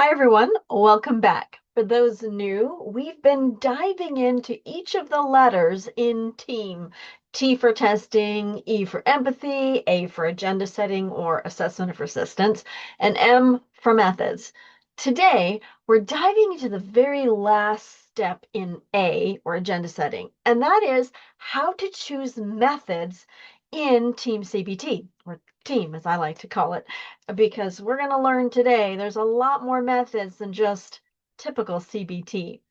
Hi, everyone. Welcome back. For those new, we've been diving into each of the letters in TEAM. T for testing, E for empathy, A for agenda setting or assessment of resistance, and M for methods. Today, we're diving into the very last step in A or agenda setting, and that is how to choose methods in TEAM CBT, or TEAM as I like to call it, because we're going to learn today there's a lot more methods than just typical CBT.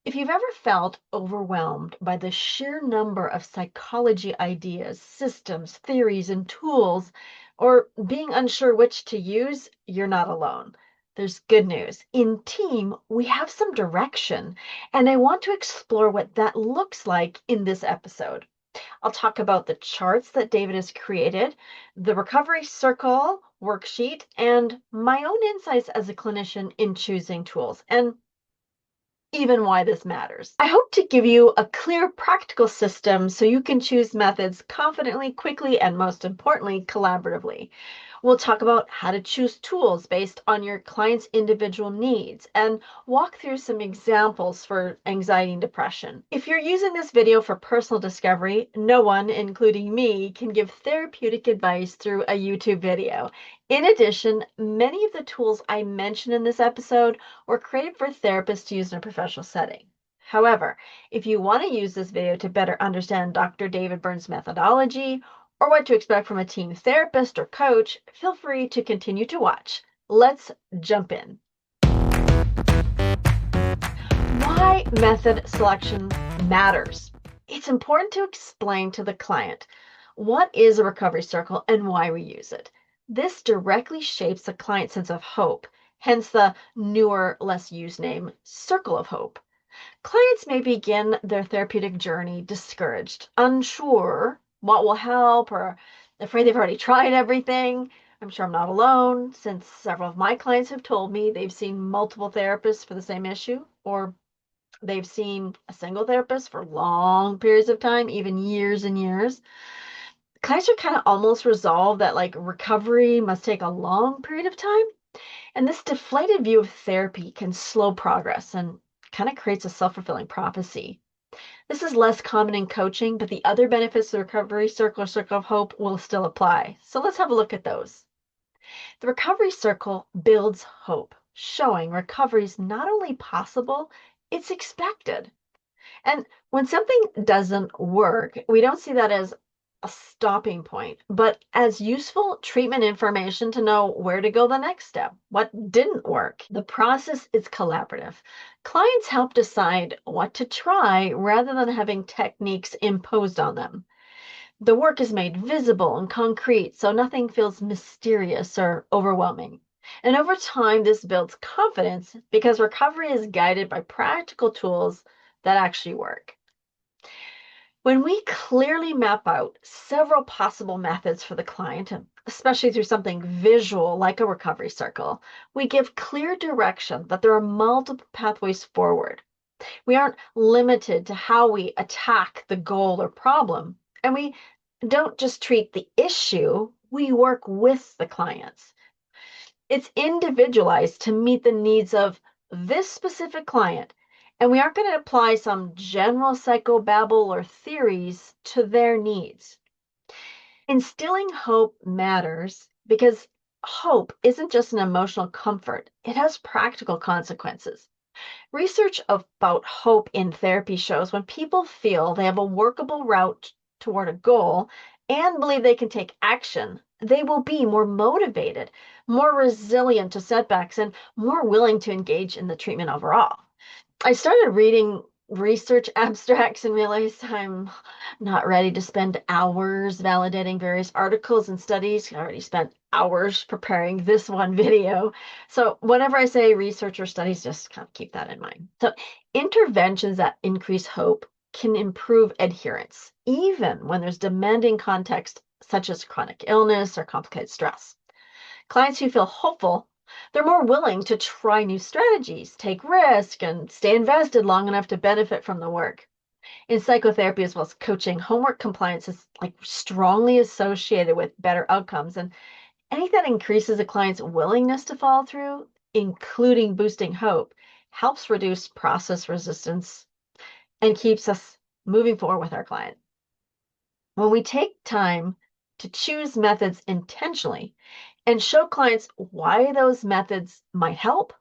If you've ever felt overwhelmed by the sheer number of psychology ideas, systems, theories, and tools, or being unsure which to use, you're not alone. There's good news. In TEAM, we have some direction, and I want to explore what that looks like in this episode. I'll talk about the charts that David has created, the recovery circle worksheet, and my own insights as a clinician in choosing tools, and even why this matters. I hope to give you a clear, practical system so you can choose methods confidently, quickly, and most importantly, collaboratively. We'll talk about how to choose tools based on your client's individual needs and walk through some examples for anxiety and depression. If you're using this video for personal discovery, no one, including me, can give therapeutic advice through a YouTube video. In addition, many of the tools I mentioned in this episode were created for therapists to use in a professional setting. However, if you want to use this video to better understand Dr. David Burns' methodology or what to expect from a team therapist or coach, feel free to continue to watch. Let's jump in. Why method selection matters. It's important to explain to the client what is a recovery circle and why we use it. This directly shapes the client's sense of hope, hence the newer, less used name, Circle of Hope. Clients may begin their therapeutic journey discouraged, unsure what will help, or afraid they've already tried everything. I'm sure I'm not alone, since several of my clients have told me they've seen multiple therapists for the same issue, or they've seen a single therapist for long periods of time, even years and years. Clients are kind of almost resolved that like recovery must take a long period of time. And this deflated view of therapy can slow progress and kind of creates a self-fulfilling prophecy. This is less common in coaching, but the other benefits of the recovery circle or circle of hope will still apply. So let's have a look at those. The recovery circle builds hope, showing recovery is not only possible, it's expected. And when something doesn't work, we don't see that as a stopping point, but as useful treatment information to know where to go the next step, what didn't work. The process is collaborative. Clients help decide what to try rather than having techniques imposed on them. The work is made visible and concrete, so nothing feels mysterious or overwhelming. And over time, this builds confidence because recovery is guided by practical tools that actually work. When we clearly map out several possible methods for the client, and especially through something visual like a recovery circle, we give clear direction that there are multiple pathways forward. We aren't limited to how we attack the goal or problem, and we don't just treat the issue, we work with the clients. It's individualized to meet the needs of this specific client. And we aren't going to apply some general psychobabble or theories to their needs. Instilling hope matters because hope isn't just an emotional comfort, it has practical consequences. Research about hope in therapy shows when people feel they have a workable route toward a goal and believe they can take action, they will be more motivated, more resilient to setbacks, and more willing to engage in the treatment overall. I started reading research abstracts and realized I'm not ready to spend hours validating various articles and studies. I already spent hours preparing this one video. So whenever I say research or studies, just kind of keep that in mind. So interventions that increase hope can improve adherence, even when there's demanding context such as chronic illness or complicated stress. Clients who feel hopeful, they're more willing to try new strategies, take risk, and stay invested long enough to benefit from the work. In psychotherapy as well as coaching, homework compliance is like strongly associated with better outcomes. And anything that increases a client's willingness to follow through including boosting hope, helps reduce process resistance and keeps us moving forward with our client. When we take time to choose methods intentionally and show clients why those methods might help,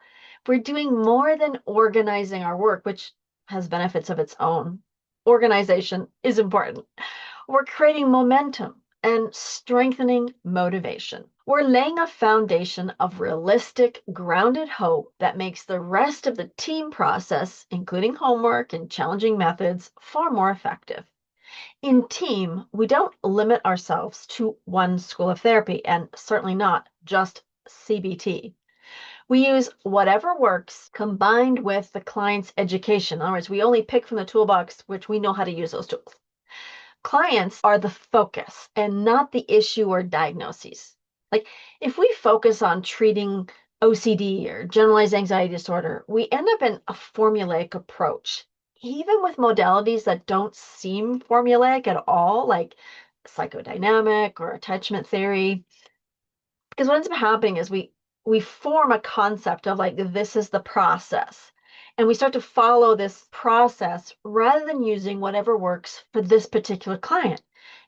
we're doing more than organizing our work, which has benefits of its own. Organization is important. We're creating momentum and strengthening motivation. We're laying a foundation of realistic, grounded hope that makes the rest of the team process, including homework and challenging methods, far more effective. In TEAM, we don't limit ourselves to one school of therapy, and certainly not just CBT. We use whatever works combined with the client's education. In other words, we only pick from the toolbox which we know how to use those tools. Clients are the focus and not the issue or diagnoses. Like if we focus on treating OCD or generalized anxiety disorder, we end up in a formulaic approach. Even with modalities that don't seem formulaic at all, like psychodynamic or attachment theory, because what ends up happening is we form a concept of like this is the process, and we start to follow this process rather than using whatever works for this particular client.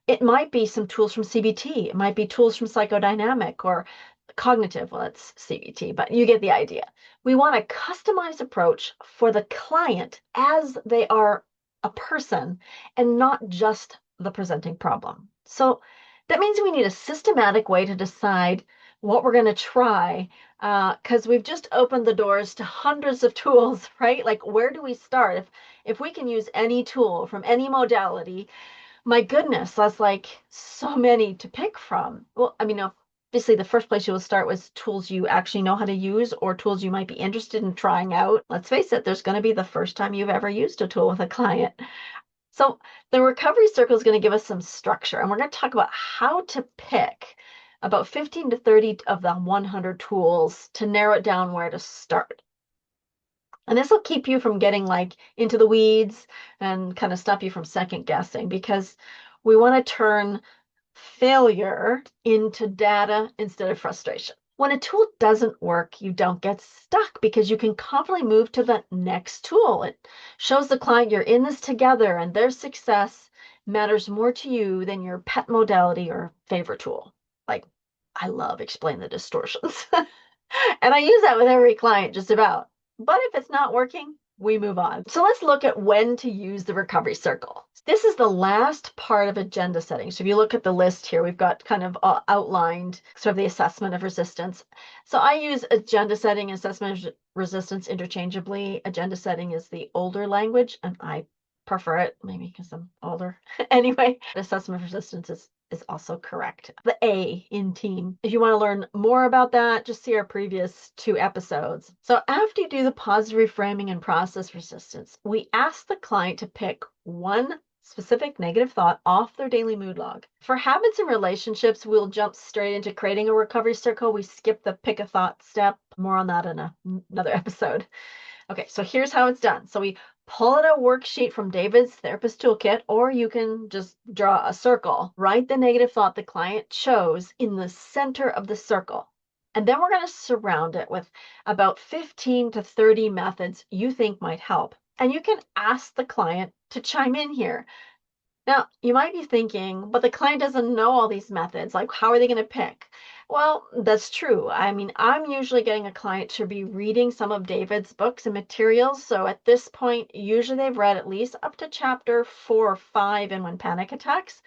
It might be some tools from CBT, it might be tools from psychodynamic or cognitive. Well, it's CBT, but you get the idea. We want a customized approach for the client as they are a person and not just the presenting problem. So that means we need a systematic way to decide what we're going to try, because we've just opened the doors to hundreds of tools, right? Like, where do we start? If we can use any tool from any modality, my goodness, that's like so many to pick from. Well, I mean, obviously, the first place you will start with tools you actually know how to use or tools you might be interested in trying out. Let's face it, there's going to be the first time you've ever used a tool with a client. So the recovery circle is going to give us some structure, and we're going to talk about how to pick about 15 to 30 of the 100 tools to narrow it down where to start. And this will keep you from getting like into the weeds and kind of stop you from second guessing, because we want to turn failure into data instead of frustration. When a tool doesn't work, you don't get stuck because you can confidently move to the next tool. It shows the client you're in this together and their success matters more to you than your pet modality or favorite tool. Like, I love explain the distortions. And I use that with every client just about. But if it's not working, we move on. So let's look at when to use the recovery circle. This is the last part of agenda setting. So if you look at the list here, we've got kind of outlined sort of the assessment of resistance. So I use agenda setting and assessment of resistance interchangeably. Agenda setting is the older language, and I prefer it, maybe because I'm older. Anyway, assessment of resistance is also correct. The A in TEAM. If you want to learn more about that, just see our previous 2 episodes. So after you do the positive reframing and process resistance, we ask the client to pick one specific negative thought off their daily mood log. For habits and relationships, we'll jump straight into creating a recovery circle. We skip the pick a thought step. More on that in another episode. Okay, so here's how it's done. So we pull out a worksheet from David's therapist toolkit, or you can just draw a circle. Write the negative thought the client chose in the center of the circle. And then we're going to surround it with about 15 to 30 methods you think might help. And you can ask the client to chime in here. Now, you might be thinking, but the client doesn't know all these methods. Like, how are they going to pick? Well, that's true. I mean, I'm usually getting a client to be reading some of David's books and materials. So at this point, usually they've read at least up to chapter 4 or 5 in When Panic Attacks,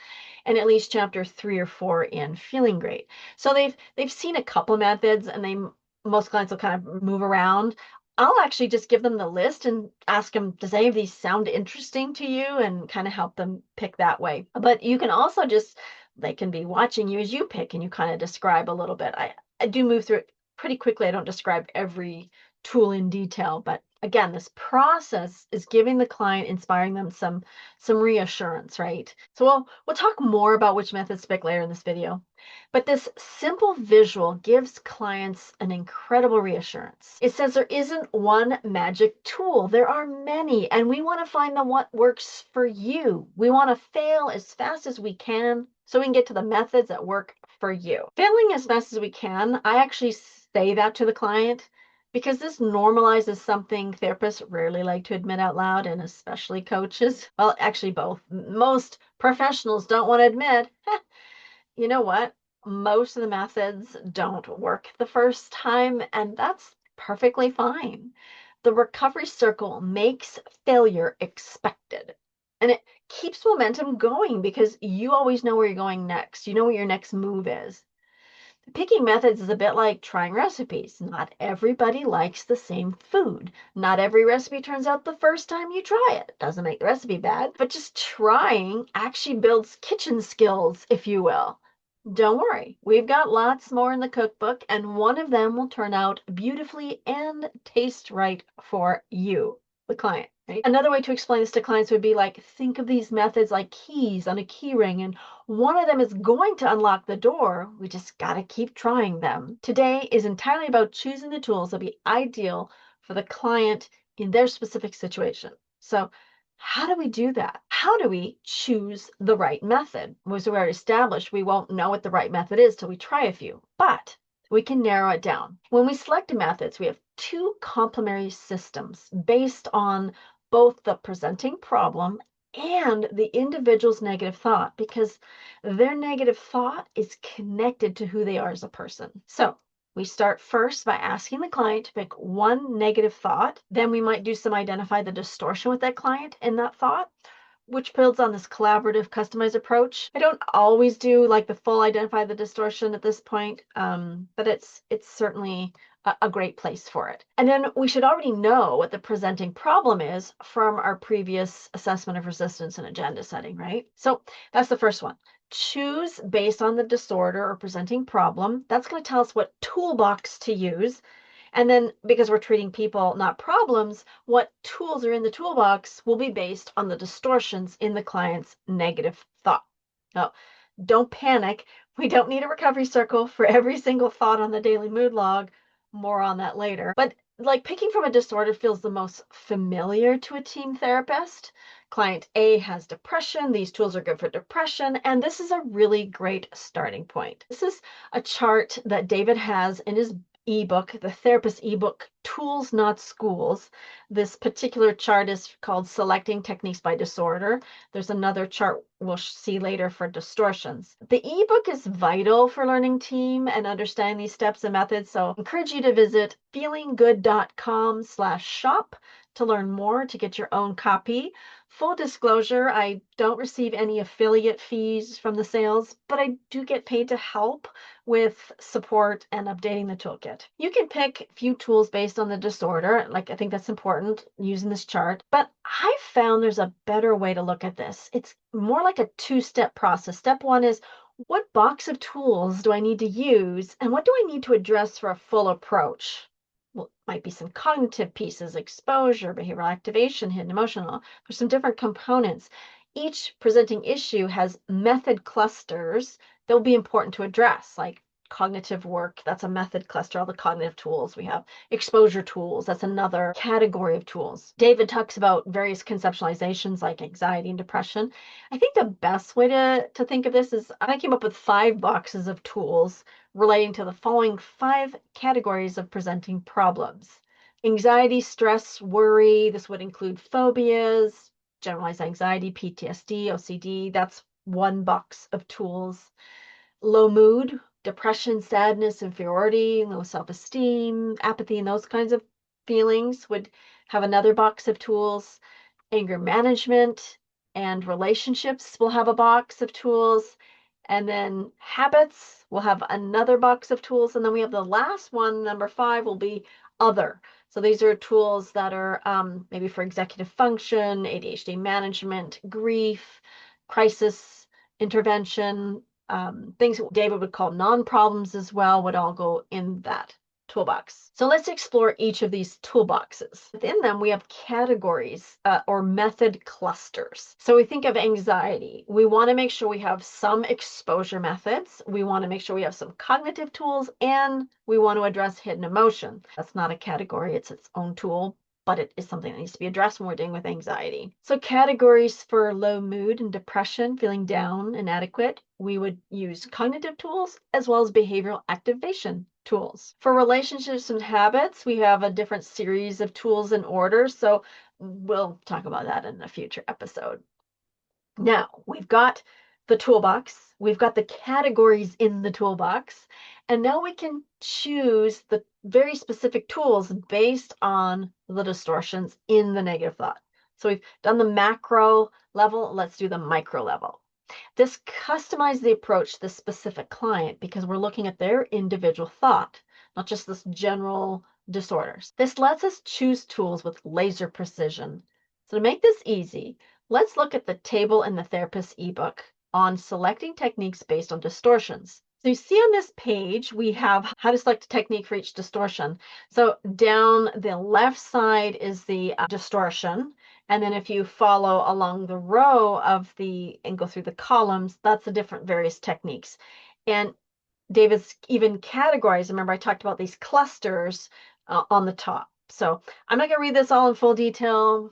and at least chapter 3 or 4 in Feeling Great. So they've seen a couple of methods, and most clients will kind of move around. I'll actually just give them the list and ask them, does any of these sound interesting to you? And kind of help them pick that way. But you can also they can be watching you as you pick, and you kind of describe a little bit. I do move through it pretty quickly. I don't describe every tool in detail, but again, this process is giving the client, inspiring them some reassurance, right? So we'll talk more about which methods to pick later in this video. But this simple visual gives clients an incredible reassurance. It says there isn't one magic tool. There are many, and we want to find the what works for you. We want to fail as fast as we can so we can get to the methods that work for you. Failing as fast as we can, I actually say that to the client. because this normalizes something therapists rarely like to admit out loud, and especially coaches. Well, actually, both. Most professionals don't want to admit, you know what? Most of the methods don't work the first time, and that's perfectly fine. The recovery circle makes failure expected, and it keeps momentum going because you always know where you're going next. You know what your next move is. Picking methods is a bit like trying recipes. Not everybody likes the same food. Not every recipe turns out the first time you try it. Doesn't make the recipe bad, but just trying actually builds kitchen skills, if you will. Don't worry, we've got lots more in the cookbook, and one of them will turn out beautifully and taste right for you, the client. Right? Another way to explain this to clients would be like, think of these methods like keys on a key ring, and one of them is going to unlock the door. We just got to keep trying them. Today is entirely about choosing the tools that be ideal for the client in their specific situation. So how do we do that? How do we choose the right method? As we already established, we won't know what the right method is till we try a few, but we can narrow it down. When we select methods, we have two complementary systems based on both the presenting problem and the individual's negative thought, because their negative thought is connected to who they are as a person. So we start first by asking the client to pick one negative thought. Then we might do some identify the distortion with that client in that thought, which builds on this collaborative, customized approach. I don't always do like the full identify the distortion at this point, but it's certainly a great place for it. And then we should already know what the presenting problem is from our previous assessment of resistance and agenda setting, right? So that's the first one. Choose based on the disorder or presenting problem. That's going to tell us what toolbox to use. And then because we're treating people, not problems, what tools are in the toolbox will be based on the distortions in the client's negative thought. Now, don't panic. We don't need a recovery circle for every single thought on the daily mood log. More on that later. But like picking from a disorder feels the most familiar to a team therapist. Client A has depression. These tools are good for depression. And this is a really great starting point. This is a chart that David has in his ebook, the therapist ebook, Tools Not Schools. This particular chart is called Selecting Techniques by Disorder. There's another chart we'll see later for distortions. The ebook is vital for learning team and understanding these steps and methods. So I encourage you to visit feelinggood.com/shop to learn more, to get your own copy. Full disclosure, I don't receive any affiliate fees from the sales, but I do get paid to help with support and updating the toolkit. You can pick a few tools based on the disorder. Like, I think that's important using this chart, but I found there's a better way to look at this. It's more like a two-step process. Step one is, what box of tools do I need to use, and what do I need to address for a full approach? Well, might be some cognitive pieces, exposure, behavioral activation, hidden emotional. There's some different components. Each presenting issue has method clusters that will be important to address, like cognitive work. That's a method cluster, all the cognitive tools. We have exposure tools. That's another category of tools. David talks about various conceptualizations like anxiety and depression. I think the best way to think of this is I came up with 5 boxes of tools relating to the following 5 categories of presenting problems. Anxiety, stress, worry. This would include phobias, generalized anxiety, PTSD, OCD. That's one box of tools. Low mood, depression, sadness, inferiority, low self-esteem, apathy, and those kinds of feelings would have another box of tools. Anger management and relationships will have a box of tools. And then habits will have another box of tools. And then we have the last one, number 5, will be other. So these are tools that are maybe for executive function, ADHD management, grief, crisis intervention, things David would call non-problems as well would all go in that toolbox. So let's explore each of these toolboxes. Within them, we have categories or method clusters. So we think of anxiety. We want to make sure we have some exposure methods. We want to make sure we have some cognitive tools, and we want to address hidden emotion. That's not a category, it's its own tool, but it is something that needs to be addressed when we're dealing with anxiety. So categories for low mood and depression, feeling down, inadequate, we would use cognitive tools as well as behavioral activation tools. For relationships and habits, we have a different series of tools and orders. So we'll talk about that in a future episode. Now, we've got the toolbox, we've got the categories in the toolbox, and now we can choose the very specific tools based on the distortions in the negative thought. So we've done the macro level, let's do the micro level. This customizes the approach to the specific client because we're looking at their individual thought, not just this general disorders. This lets us choose tools with laser precision. So to make this easy, let's look at the table in the therapist's ebook on selecting techniques based on distortions. So you see on this page, we have how to select a technique for each distortion. So down the left side is the distortion. And then if you follow along the row of and go through the columns, that's the different various techniques. And David's even categorized. Remember, I talked about these clusters on the top. So I'm not going to read this all in full detail.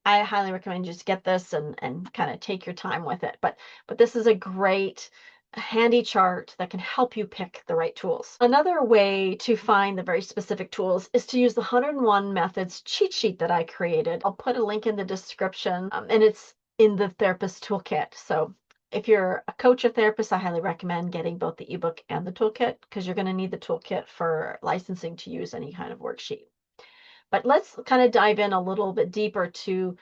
I highly recommend you just get this and kind of take your time with it. But this is a great handy chart that can help you pick the right tools. Another way to find the very specific tools is to use the 101 Methods cheat sheet that I created. I'll put a link in the description, and it's in the therapist toolkit. So if you're a coach or therapist, I highly recommend getting both the ebook and the toolkit because you're going to need the toolkit for licensing to use any kind of worksheet. But let's kind of dive in a little bit deeper to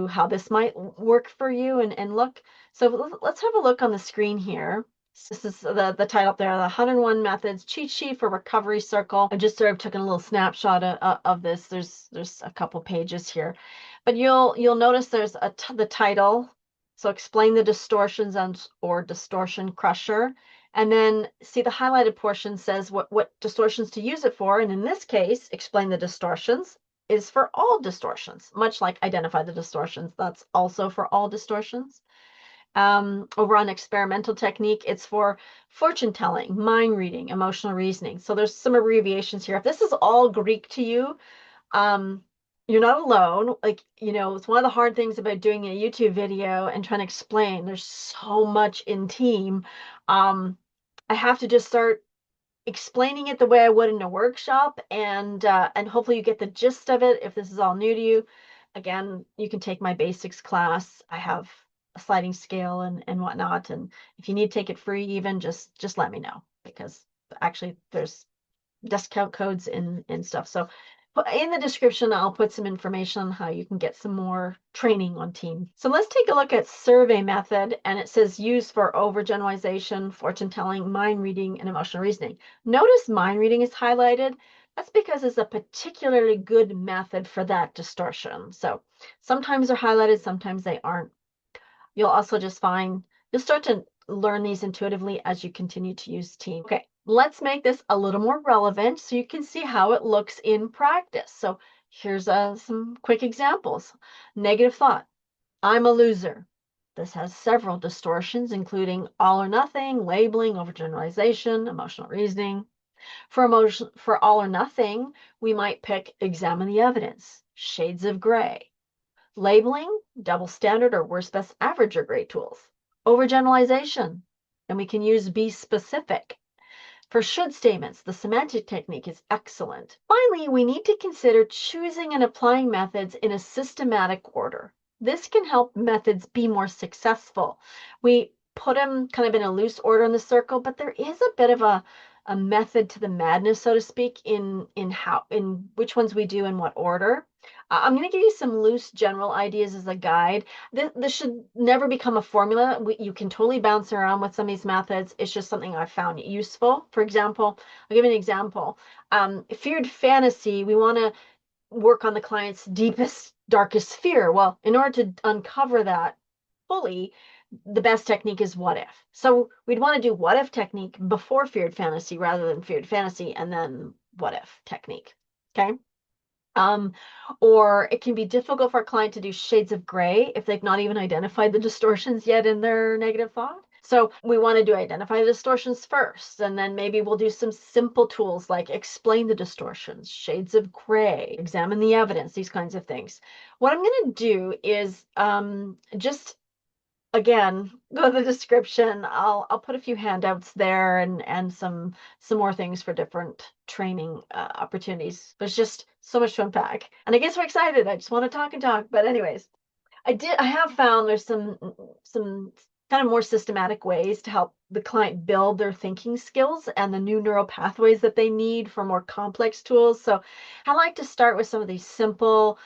how this might work for you and look. So let's have a look on the screen here. This is the title up there, the 101 Methods Cheat Sheet for Recovery Circle. I just sort of took a little snapshot of this. There's a couple pages here, but you'll notice there's the title. So explain the distortions or distortion crusher. And then see the highlighted portion says what distortions to use it for. And in this case, explain the distortions is for all distortions, much like identify the distortions. That's also for all distortions. Over on experimental technique, it's for fortune telling, mind reading, emotional reasoning. So there's some abbreviations here. If this is all Greek to you, you're not alone. It's one of the hard things about doing a YouTube video and trying to explain. There's so much in TEAM. I have to just start explaining it the way I would in a workshop, and hopefully you get the gist of it. If this is all new to you, again, you can take my basics class. I have a sliding scale and whatnot, and if you need to take it free, even just let me know, because actually there's discount codes and stuff. So in the description, I'll put some information on how you can get some more training on TEAM. So let's take a look at survey method, and it says used for overgeneralization, fortune telling, mind reading, and emotional reasoning. Notice mind reading is highlighted. That's because it's a particularly good method for that distortion. So sometimes they're highlighted, sometimes they aren't. You'll also just find, you'll start to learn these intuitively as you continue to use TEAM. Okay, let's make this a little more relevant so you can see how it looks in practice. So here's some quick examples. Negative thought, I'm a loser. This has several distortions, including all or nothing, labeling, overgeneralization, emotional reasoning. For all or nothing, we might pick examine the evidence, shades of gray. Labeling, double standard, or worst best average are great tools. Overgeneralization, and we can use be specific. For should statements, the semantic technique is excellent. Finally, we need to consider choosing and applying methods in a systematic order. This can help methods be more successful. We put them kind of in a loose order in the circle, but there is a bit of a method to the madness, so to speak, in which ones we do in what order. I'm going to give you some loose general ideas as a guide. This should never become a formula. You can totally bounce around with some of these methods. It's just something I've found useful. For example, I'll give you an example. Feared fantasy, we want to work on the client's deepest, darkest fear. Well, in order to uncover that fully, the best technique is what if. So we'd want to do what if technique before feared fantasy rather than feared fantasy and then what if technique. Okay. Or it can be difficult for a client to do shades of gray if they've not even identified the distortions yet in their negative thought. So we want to do identify the distortions first, and then maybe we'll do some simple tools like explain the distortions, shades of gray, examine the evidence, these kinds of things. What I'm going to do is just again, go to the description. I'll put a few handouts there and some more things for different training opportunities. But it's just so much to unpack. And I get so excited. I just want to talk and talk. But anyways, I have found there's some kind of more systematic ways to help the client build their thinking skills and the new neural pathways that they need for more complex tools. So I like to start with some of these simple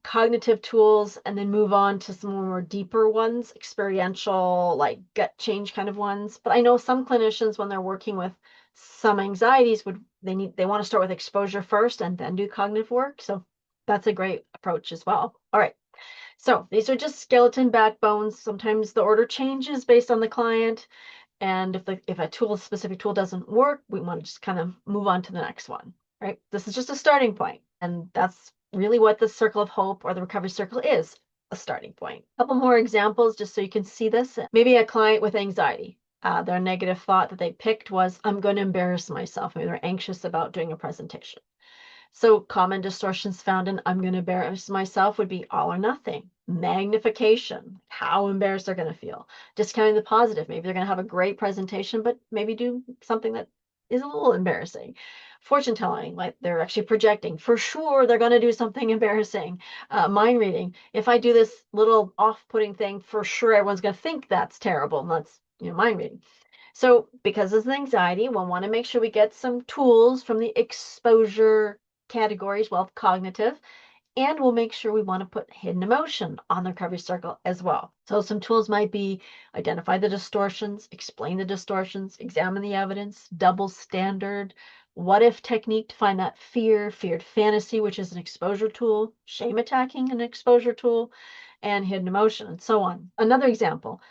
cognitive tools and then move on to some more deeper ones, experiential, like gut change kind of ones. But I know some clinicians, when they're working with some anxieties, they want to start with exposure first and then do cognitive work. So that's a great approach as well. All right. So these are just skeleton backbones. Sometimes the order changes based on the client. And if a specific tool doesn't work, we want to just kind of move on to the next one, right? This is just a starting point. And that's really what the circle of hope or the recovery circle is, a starting point. A couple more examples just so you can see this. Maybe a client with anxiety. Their negative thought that they picked was, I'm going to embarrass myself. Maybe they're anxious about doing a presentation. So common distortions found in I'm going to embarrass myself would be all or nothing, magnification, how embarrassed they're going to feel, discounting the positive. Maybe they're going to have a great presentation, but maybe do something that is a little embarrassing. Fortune telling, like they're actually projecting. For sure, they're going to do something embarrassing. Mind reading. If I do this little off-putting thing, for sure everyone's going to think that's terrible. And that's, mind reading. So because it's an anxiety, we'll want to make sure we get some tools from the exposure categories, well, cognitive, and we'll make sure we want to put hidden emotion on the recovery circle as well. So some tools might be identify the distortions, explain the distortions, examine the evidence, double standard, what if technique to find that feared fantasy, which is an exposure tool, shame attacking, an exposure tool, and hidden emotion, and so on. Another example,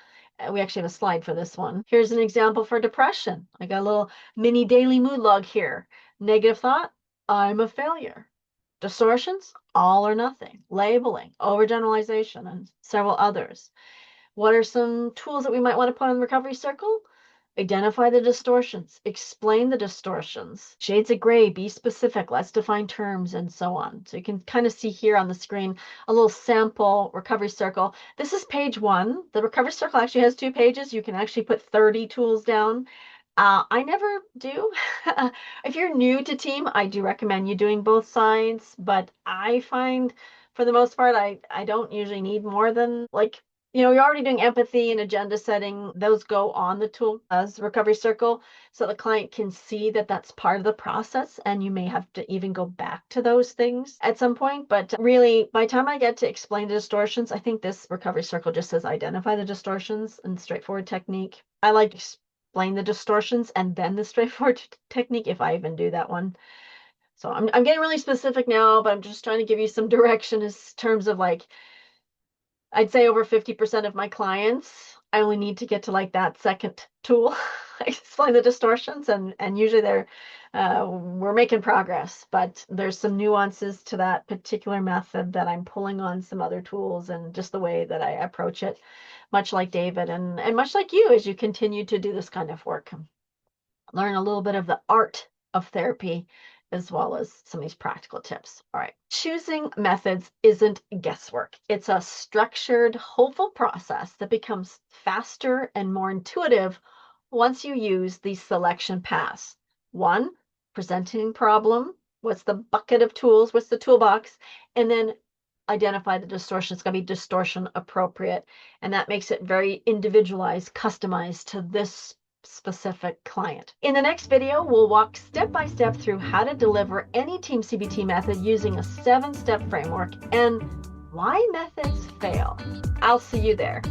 we actually have a slide for this one. Here's an example for depression. I got a little mini daily mood log here. Negative thought, I'm a failure. Distortions, all or nothing. Labeling, overgeneralization, and several others. What are some tools that we might want to put on the recovery circle? Identify the distortions, explain the distortions, shades of gray, be specific, let's define terms, and so on. So you can kind of see here on the screen a little sample recovery circle. This is page 1. The recovery circle actually has 2 pages. You can actually put 30 tools down. I never do. If you're new to TEAM, I do recommend you doing both sides, but I find for the most part, I don't usually need more than you're already doing empathy and agenda setting. Those go on the tool as recovery circle so the client can see that that's part of the process, and you may have to even go back to those things at some point. But really, by the time I get to explain the distortions, I think this recovery circle just says identify the distortions and straightforward technique. I like to explain the distortions and then the straightforward technique if I even do that one. So I'm getting really specific now, but I'm just trying to give you some direction in terms of I'd say over 50% of my clients, I only need to get to that second tool, explain the distortions, and usually we're making progress, but there's some nuances to that particular method that I'm pulling on some other tools and just the way that I approach it, much like David and much like you as you continue to do this kind of work. Learn a little bit of the art of therapy as well as some of these practical tips. All right. Choosing methods isn't guesswork. It's a structured, hopeful process that becomes faster and more intuitive once you use these selection paths. 1, presenting problem. What's the bucket of tools? What's the toolbox? And then identify the distortion. It's going to be distortion appropriate. And that makes it very individualized, customized to this specific client. In the next video, we'll walk step by step through how to deliver any TEAM CBT method using a 7-step framework and why methods fail. I'll see you there.